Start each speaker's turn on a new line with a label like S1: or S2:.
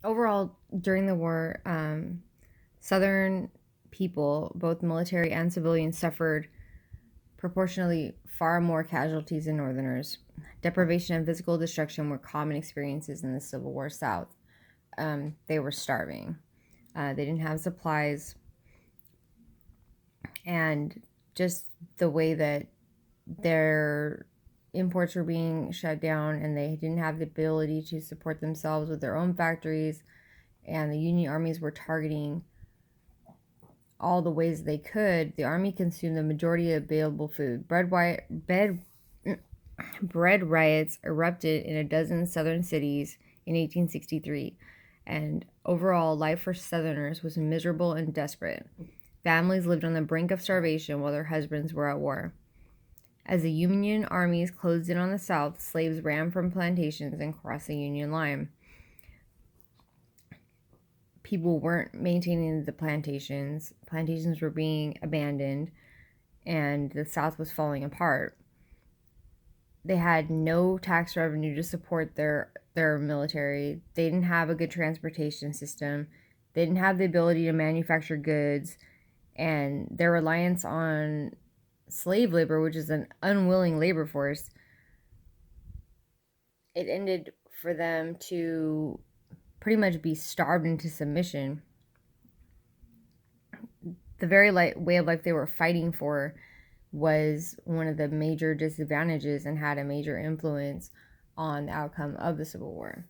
S1: Overall, during the war, Southern people, both military and civilians, suffered proportionally far more casualties than Northerners. Deprivation and physical destruction were common experiences in the Civil War South. They were starving. They didn't have supplies, and just the way that their imports were being shut down, and they didn't have the ability to support themselves with their own factories, and the Union armies were targeting all the ways they could. The army consumed the majority of available food. Bread riots erupted in a dozen southern cities in 1863, and overall life for Southerners was miserable and desperate. Families lived on the brink of starvation while their husbands were at war. As the Union armies closed in on the South, slaves ran from plantations and crossed the Union line. People weren't maintaining the plantations. Plantations were being abandoned, and the South was falling apart. They had no tax revenue to support their military. They didn't have a good transportation system. They didn't have the ability to manufacture goods, and their reliance on slave labor, which is an unwilling labor force, it ended for them to pretty much be starved into submission. The very way of life they were fighting for was one of the major disadvantages and had a major influence on the outcome of the Civil War.